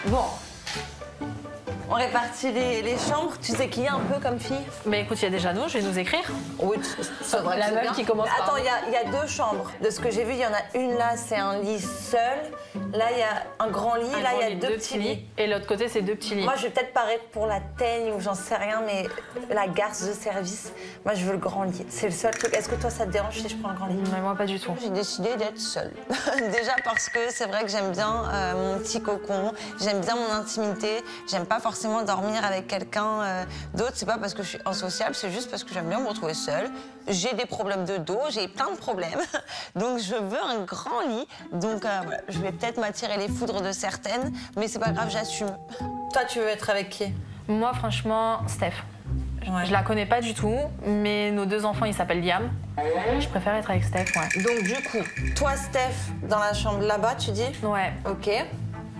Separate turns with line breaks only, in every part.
Bon. On répartit les chambres. Tu sais qui est un peu comme fille?
Mais écoute, il y a déjà nous, je vais nous écrire.
Oui, c'est vrai.
La meuf qui commence par...
Attends, il y a 2 chambres. De ce que j'ai vu, il y en a une là, c'est un lit seul. Là, il y a un grand lit. Là, il y a 2 petits lits.
Et l'autre côté, c'est 2 petits lits.
Moi, je vais peut-être paraître pour la teigne ou j'en sais rien, mais la garce de service, moi, je veux le grand lit. C'est le seul truc. Est-ce que toi, ça te dérange si je prends le grand lit?
Mais moi, pas du tout.
J'ai décidé d'être seule. Déjà parce que c'est vrai que j'aime bien mon petit cocon, j'aime bien mon intimité, j'aime pas forcément dormir avec quelqu'un d'autre. C'est pas parce que je suis insociable, c'est juste parce que j'aime bien me retrouver seule. J'ai des problèmes de dos, j'ai plein de problèmes. Donc je veux un grand lit. Donc voilà, je vais peut-être m'attirer les foudres de certaines, mais c'est pas grave, j'assume. Toi, tu veux être avec qui?
Moi, franchement, Steph.
Ouais.
Je la connais pas du tout, mais nos 2 enfants, ils s'appellent Liam. Je préfère être avec Steph, ouais.
Donc du coup, toi, Steph, dans la chambre là-bas, tu dis?
Ouais.
Ok.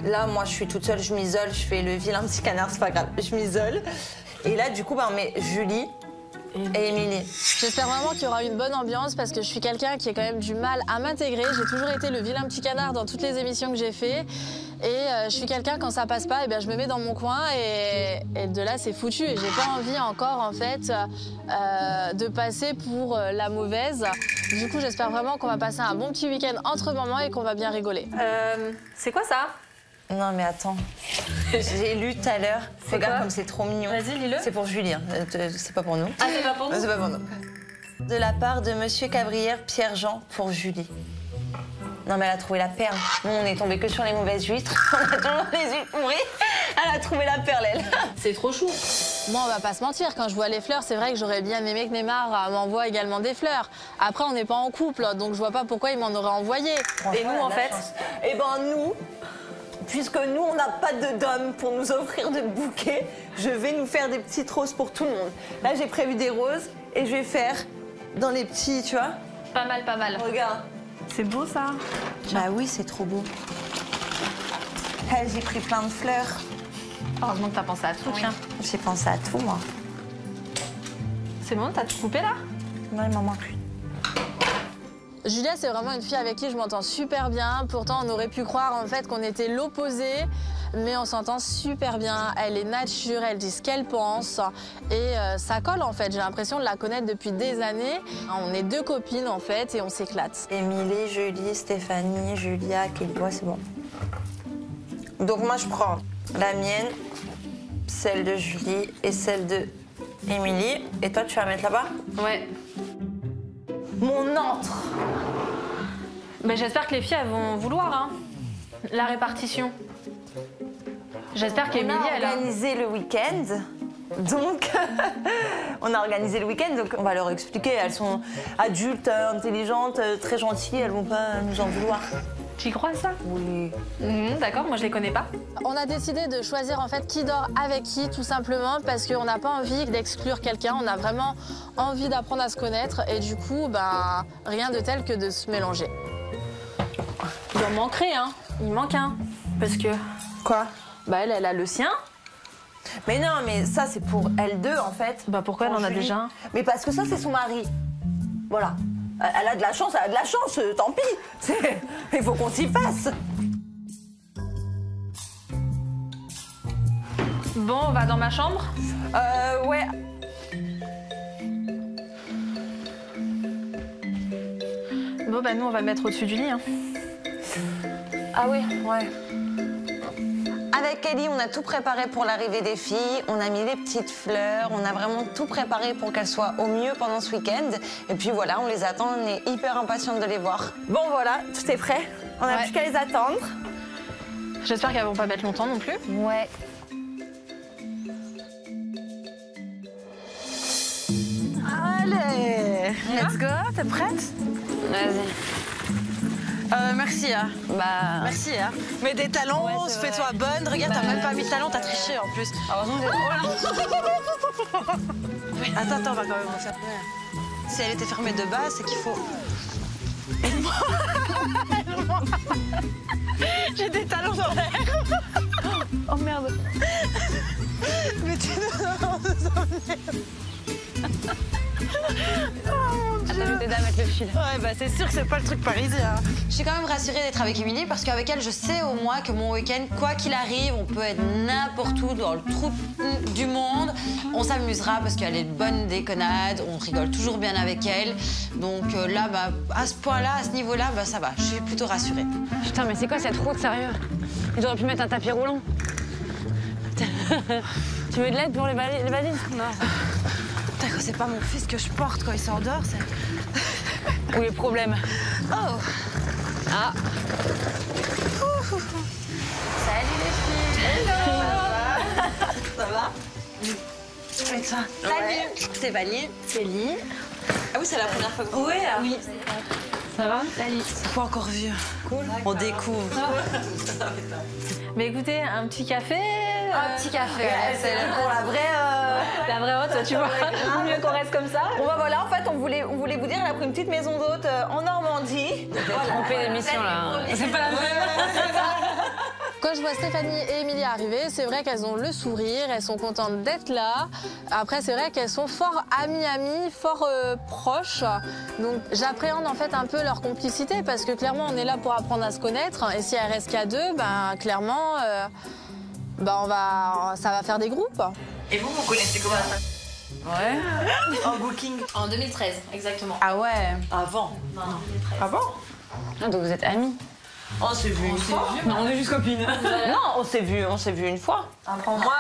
Là, moi, je suis toute seule, je m'isole, je fais le vilain petit canard, c'est pas grave, je m'isole. Et là, du coup, on met Julie et Émilie.
J'espère vraiment qu'il y aura une bonne ambiance parce que je suis quelqu'un qui a quand même du mal à m'intégrer. J'ai toujours été le vilain petit canard dans toutes les émissions que j'ai fait. Et je suis quelqu'un, quand ça passe pas, eh bien, je me mets dans mon coin et de là, c'est foutu. Et j'ai pas envie encore, en fait, de passer pour la mauvaise. Du coup, j'espère vraiment qu'on va passer un bon petit week-end entre mamans et qu'on va bien rigoler.
C'est quoi ça?
Non, mais attends. J'ai lu tout à l'heure. Regarde
quoi
comme c'est trop mignon.
Vas-y, lis-le.
C'est pour Julie, hein. C'est pas pour nous.
Ah, c'est pas pour nous?
C'est pas pour nous. De la part de Monsieur Cabrière, Pierre-Jean, pour Julie. Non, mais elle a trouvé la perle. Nous, on est tombé que sur les mauvaises huîtres. On a toujours les huîtres pourries. Elle a trouvé la perle, elle.
C'est trop chou.
Moi, on va pas se mentir, quand je vois les fleurs, c'est vrai que j'aurais bien aimé que Neymar m'envoie également des fleurs. Après, on n'est pas en couple, donc je vois pas pourquoi il m'en aurait envoyé.
Et nous, en fait?
Eh ben, nous, puisque nous, on n'a pas d'homme pour nous offrir de bouquets, je vais nous faire des petites roses pour tout le monde. Là, j'ai prévu des roses et je vais faire dans les petits, tu vois.
Pas mal, pas mal.
Regarde.
C'est beau, ça.
Bah oui, c'est trop beau. Là, j'ai pris plein de fleurs.
Heureusement que t'as pensé à tout, tiens.
J'ai pensé à tout, moi.
C'est bon, t'as tout coupé, là?
Non, il m'en manque une.
Julia, c'est vraiment une fille avec qui je m'entends super bien. Pourtant, on aurait pu croire en fait qu'on était l'opposé, mais on s'entend super bien. Elle est nature, elle dit ce qu'elle pense et ça colle en fait. J'ai l'impression de la connaître depuis des années. On est 2 copines en fait et on s'éclate.
Émilie, Julie, Stéphanie, Julia, Kelly, ouais, c'est bon. Donc moi, je prends la mienne, celle de Julie et celle de Émilie. Et toi, tu vas mettre là-bas?
Ouais.
Mon antre.
Mais j'espère que les filles, elles vont vouloir, hein, la répartition. J'espère qu'Émilie, elle
On a
a...
organisé le week-end. Donc, on a organisé le week-end, donc on va leur expliquer. Elles sont adultes, intelligentes, très gentilles, elles vont pas nous en vouloir.
Tu y crois, ça?
Oui.
D'accord, moi je les connais pas.
On a décidé de choisir en fait qui dort avec qui, tout simplement parce qu'on n'a pas envie d'exclure quelqu'un. On a vraiment envie d'apprendre à se connaître et du coup, ben, rien de tel que de se mélanger.
Il en manquerait, hein. Il manque un. Parce que...
Quoi?
Bah elle a le sien.
Mais non, mais ça, c'est pour elles deux, en fait.
Bah pourquoi elle en a
Julie.
déjà un?
Mais parce que ça, c'est son mari. Voilà. Elle a de la chance, elle a de la chance, tant pis. Il faut qu'on s'y fasse.
Bon, on va dans ma chambre.
Ouais.
Bon, bah nous, on va le mettre au-dessus du lit, hein.
Ah oui, ouais. Avec Ellie, on a tout préparé pour l'arrivée des filles. On a mis les petites fleurs. On a vraiment tout préparé pour qu'elles soient au mieux pendant ce week-end. Et puis voilà, on les attend. On est hyper impatiente de les voir. Bon, voilà, tout est prêt. On n'a
Ouais.
plus qu'à les attendre.
J'espère qu'elles vont pas mettre longtemps non plus.
Ouais. Allez, let's go. T'es prête?
Vas-y.
Merci, hein.
Bah.
Merci, hein. Mais des talons,
Ouais, c'est
fais-toi bonne. Regarde, t'as même pas mis de talons, t'as triché en plus. Attends, on va quand même faire. Si elle était fermée de base, c'est qu'il faut. J'ai des talons dans l'air.
Oh merde.
Mais tu nous emmener. Oh mon Dieu.
à mettre le fil.
Ouais, bah c'est sûr que c'est pas le truc parisien.
Je suis quand même rassurée d'être avec Émilie parce qu'avec elle, je sais au moins que mon week-end, quoi qu'il arrive, on peut être n'importe où dans le trou du monde. On s'amusera parce qu'elle est bonne déconnade, on rigole toujours bien avec elle. Donc là, bah, à ce point-là, à ce niveau-là, bah, ça va. Je suis plutôt rassurée.
Putain, mais c'est quoi cette route, sérieux? Ils auraient pu mettre un tapis roulant. Tu veux de l'aide pour les valises? Non.
Putain, c'est pas mon fils que je porte quand il s'endort, c'est...
Ou les problèmes.
Oh.
Ah.
Salut les filles.
Ça va?
Et toi? Salut. C'est Vanille. Céline.
Ah oui, c'est la première fois que vous...
Oui.
Ça va?
Salut.
C'est pas encore vieux. Cool. On découvre.
Mais écoutez, un petit café.
Un petit café.
C'est pour la vraie...
La vraie hôte, tu vois. Vaut mieux qu'on reste comme ça.
Bon bah voilà, en fait, on voulait vous dire, elle a pris une petite maison d'hôte en Normandie.
Trompé d'émission là. C'est pas la même.
Quand je vois Stéphanie et Émilie arriver, c'est vrai qu'elles ont le sourire, elles sont contentes d'être là. Après, c'est vrai qu'elles sont fort amies, fort proches. Donc, j'appréhende en fait un peu leur complicité parce que clairement, on est là pour apprendre à se connaître. Et si elles restent qu'à deux, ben clairement, ça va faire des groupes.
Et vous connaissez comment ça?
Ouais.
En booking?
En 2013, exactement.
Ah ouais.
Avant?
Non.
Ah bon?
Ah, donc vous êtes amis?
On s'est vu une fois.
Non, on est juste copines.
Non, on s'est vu une fois.
Moi,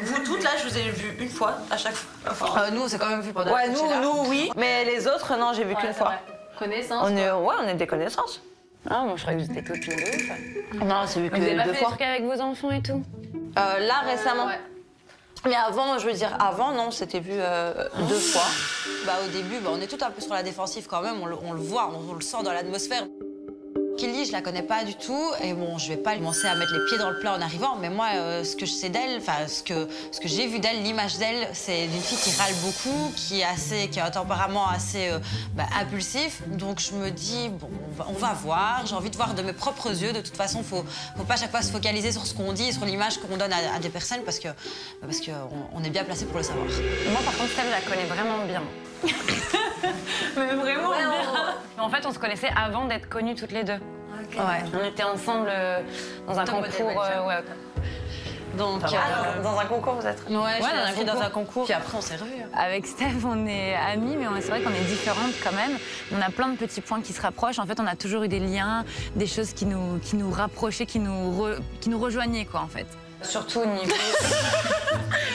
vous toutes là, je vous ai vu une fois à chaque fois.
Nous, on s'est quand même vu pendant
Ouais,
la
nous, oui. Mais les autres, non, j'ai vu qu'une fois.
Connaissance.
On est des connaissances.
Ah, moi je croyais que vous étiez copines de ouf.
Non, c'est vu
Vous avez
que
pas
deux
fait des
fois.
trucs avec vos enfants et tout?
Là, récemment.
Ouais.
Mais avant, je veux dire, avant, non, c'était vu 2 fois.
Bah, au début, on est tout un peu sur la défensive quand même, on le voit, on le sent dans l'atmosphère. Kelly, je la connais pas du tout et bon, je vais pas commencer à mettre les pieds dans le plat en arrivant, mais moi, ce que je sais d'elle, enfin, ce que j'ai vu d'elle, l'image d'elle, c'est d'une fille qui râle beaucoup, qui a un tempérament assez impulsif. Donc je me dis, bon, on va voir, j'ai envie de voir de mes propres yeux. De toute façon, faut pas à chaque fois se focaliser sur ce qu'on dit et sur l'image qu'on donne à des personnes parce que on est bien placé pour le savoir.
Moi par contre, Steph, je la connais vraiment bien. Mais vraiment bien. En fait, on se connaissait avant d'être connues toutes les deux.
Okay.
Ouais. On était ensemble dans un concours. Ouais.
Donc,
Dans un concours, vous êtes?
Ouais, dans un concours. Puis après, on s'est revus.
Avec Steph, on est amis, mais c'est vrai qu'on est différentes quand même. On a plein de petits points qui se rapprochent. En fait, on a toujours eu des liens, des choses qui nous rapprochaient, qui nous rejoignaient, quoi, en fait. Surtout au niveau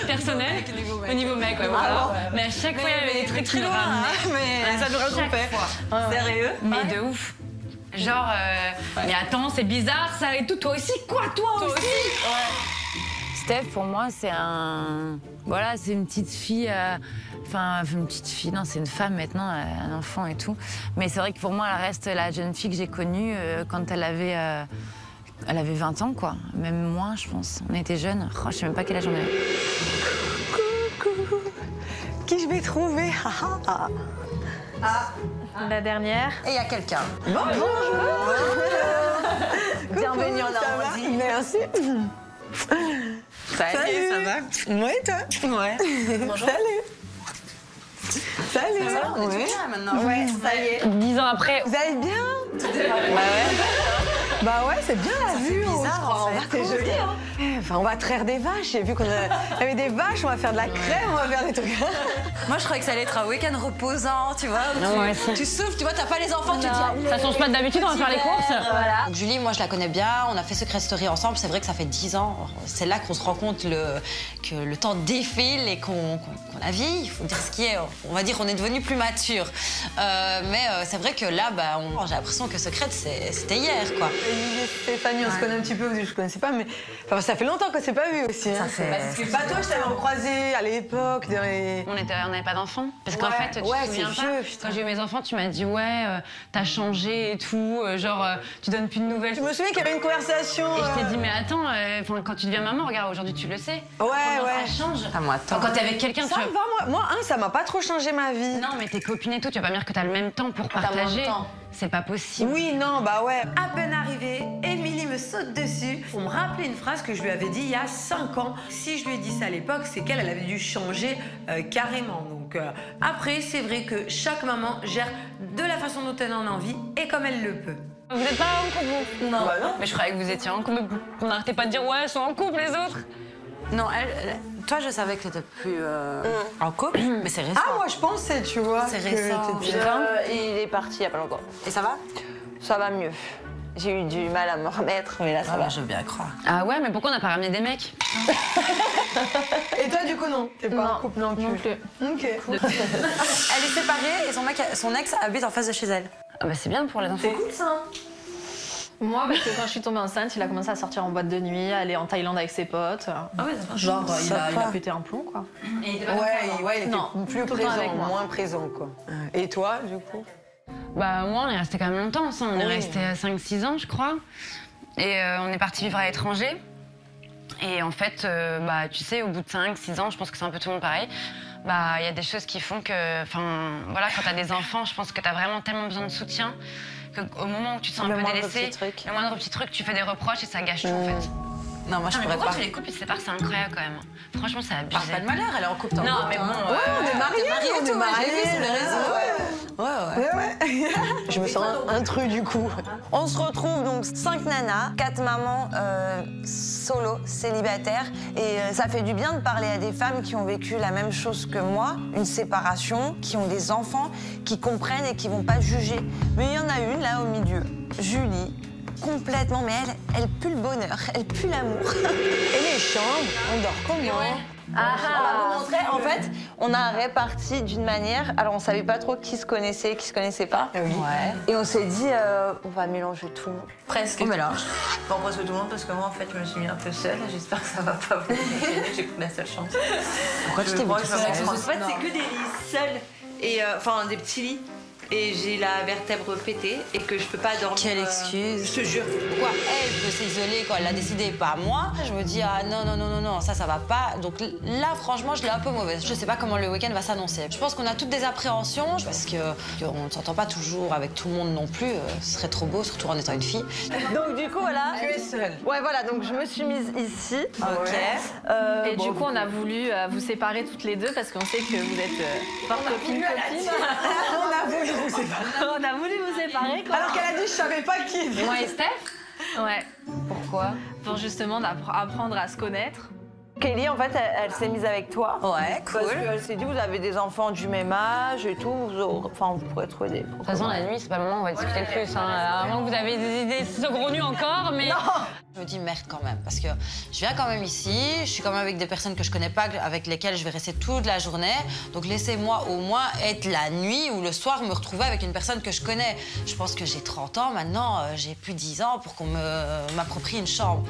personnel, au niveau mec, ouais, voilà. Mais à chaque fois, il y avait des trucs qui nous ramenaient.
Mais ça nous retrompait.
Sérieux?
Mais de ouf. Genre, mais attends, c'est bizarre ça et tout. Toi aussi, quoi? Toi aussi? Steph, pour moi, c'est c'est une petite fille. Enfin, une petite fille, non, c'est une femme maintenant, un enfant et tout. Mais c'est vrai que pour moi, elle reste la jeune fille que j'ai connue quand elle avait 20 ans, quoi. Même moins, je pense. On était jeunes. Oh, je sais même pas quel âge on avait.
Coucou. Qui je vais trouver?
La dernière.
Et il y a quelqu'un.
Bonjour.
Bienvenue en Normandie.
Merci.
Salut, ça va?
Ouais, toi? Ouais.
Bonjour.
Salut.
Ça va? On est
Ouais.
tous là maintenant.
Ouais, ça y est.
10 ans après.
Vous allez bien? Bah ouais, c'est bien la vue.
bizarre, en fait.
C'est joli, hein. Enfin, on va traire des vaches. J'ai vu qu'on avait des vaches, on va faire de la crème, on va faire des trucs.
Moi, je croyais que ça allait être un week-end reposant, tu vois.
Non, ouais, si.
Tu souffles, tu vois, t'as pas les enfants, tu te dis...
Ça change pas d'habitude, on va faire les courses.
Voilà. Donc, Julie, moi, je la connais bien. On a fait Secret Story ensemble. C'est vrai que ça fait 10 ans. C'est là qu'on se rend compte que le temps défile et qu'on a vieilli. Il faut dire ce qui est. On va dire qu'on est devenu plus mature. Mais c'est vrai que là, j'ai l'impression que Secret, c'était hier, quoi.
Émilie et Stéphanie, on se connaît un petit peu, je ne connaissais pas, mais enfin, ça fait longtemps qu'on ne s'est pas vu aussi. Hein. Bah, toi, je t'avais recroisé à l'époque.
On n'avait pas d'enfants. Parce qu'en fait, tu te
c'est
souviens
vieux,
pas,
putain.
quand j'ai eu mes enfants, tu m'as dit t'as changé et tout, tu donnes plus de nouvelles.
Je me souviens qu'il y avait une conversation.
Et je t'ai dit mais attends, quand tu deviens maman, regarde, aujourd'hui tu le sais.
Ouais.
Ça change.
Ah, moi, attends.
Quand t'es avec quelqu'un,
Ça va, moi, ça m'a pas trop changé ma vie.
Non, mais tes copines et tout, tu vas pas me dire que t'as le même temps pour partager. C'est pas possible.
Oui, non, bah ouais. À peine arrivée, Émilie me saute dessus pour me rappeler une phrase que je lui avais dit il y a 5 ans. Si je lui ai dit ça à l'époque, c'est qu'elle avait dû changer carrément. Donc après, c'est vrai que chaque maman gère de la façon dont elle en a envie et comme elle le peut.
Vous n'êtes pas en couple, vous?
Bah non.
Mais je croyais que vous étiez en couple. On n'arrêtait pas de dire ouais, elles sont en couple les autres.
Non, toi, je savais que t'étais plus en couple, mais c'est récent.
Ah, moi, je pensais, tu vois.
C'est
que
récent.
t'étais-
Il est parti il y a pas longtemps.
Et ça va?
Ça va mieux. J'ai eu du mal à me remettre, mais là, ça va.
Je veux bien croire.
Ah ouais, mais pourquoi on n'a pas ramené des mecs?
Et toi, du coup, non. T'es pas en couple non plus.
Non plus.
Ok.
Elle est séparée et son ex habite en face de chez elle.
Ah bah c'est bien pour les enfants.
C'est cool, ça.
Moi, parce que quand je suis tombée enceinte, il a commencé à sortir en boîte de nuit, aller en Thaïlande avec ses potes. Genre, il a pété un plomb, quoi.
Ouais, il était
Non,
plus
tout le temps avec
présent,
moi.
moins présent, quoi. Et toi, du coup?
Bah moi, on est resté quand même longtemps ensemble. On est resté 5-6 ans, je crois. Et on est parti vivre à l'étranger. Et en fait, bah tu sais, au bout de 5-6 ans, je pense que c'est un peu tout le monde pareil. Bah il y a des choses qui font que, enfin voilà, quand t'as des enfants, je pense que t'as vraiment tellement besoin de soutien qu'au moment où tu te sens un peu délaissé, le moindre petit truc, tu fais des reproches et ça gâche tout en fait.
Non, moi je pourrais
Pourquoi
pas.
tu les couples ils se séparent, c'est incroyable quand même. Franchement, c'est abusé.
Parle pas de malheur, elle est en couple.
Non, mais bon.
On est mariés,
on est mariés sur les réseaux. Ouais.
Je me sens intrus, du coup.
On se retrouve donc 5 nanas, 4 mamans solo, célibataires. Et ça fait du bien de parler à des femmes qui ont vécu la même chose que moi, une séparation, qui ont des enfants, qui comprennent et qui vont pas juger. Mais il y en a une là au milieu, Julie. Complètement, mais elle pue le bonheur, elle pue l'amour.
Et les chambres, on dort comment?
On va vous montrer. En fait, on a réparti d'une manière. Alors, on savait pas trop qui se connaissait, qui se connaissait pas.
Ah oui.
Ouais. Et on s'est dit, on va mélanger tout.
Presque. On mélange.
Pas presque tout le monde parce que moi en fait je me suis mis un peu seule et j'espère que ça va pas vous gêner. J'ai pris la seule chance.
Pourquoi tu t'es mis
En
toute seule?
fait c'est que des lits seuls et enfin des petits lits. Et j'ai la vertèbre pétée et que je peux pas dormir.
Quelle excuse.
Je te jure.
Pourquoi elle peut s'isoler quand elle l'a décidé, pas moi? Je me dis, ah non, ça va pas. Donc là, franchement, je l'ai un peu mauvaise. Je sais pas comment le week-end va s'annoncer. Je pense qu'on a toutes des appréhensions parce qu'on ne s'entend pas toujours avec tout le monde non plus. Ce serait trop beau, surtout en étant une fille.
Donc, du coup, voilà.
Tu es seule.
Ouais, voilà, donc je me suis mise ici.
Ok.
Et du coup, on a voulu vous séparer toutes les deux parce qu'on sait que vous êtes fortes copines.
On a voulu vous séparer.
On a voulu vous séparer, quoi.
Alors qu'elle a dit, je savais pas qui.
Moi et Steph?
Ouais,
Pourquoi?
pour justement apprendre à se connaître.
Kelly, en fait, elle s'est mise avec toi.
Ouais,
Parce qu'elle s'est dit, vous avez des enfants du même âge et tout, vous pourrez trouver des...
De toute façon, la nuit, c'est pas le moment où on va discuter le plus. Hein. À moins que vous avez des idées saugrenues encore, mais...
Je me dis merde quand même, parce que je viens quand même ici, je suis quand même avec des personnes que je connais pas, avec lesquelles je vais rester toute la journée. Donc laissez-moi au moins être la nuit ou le soir me retrouver avec une personne que je connais. Je pense que j'ai 30 ans maintenant, j'ai plus 10 ans pour qu'on m'approprie une chambre.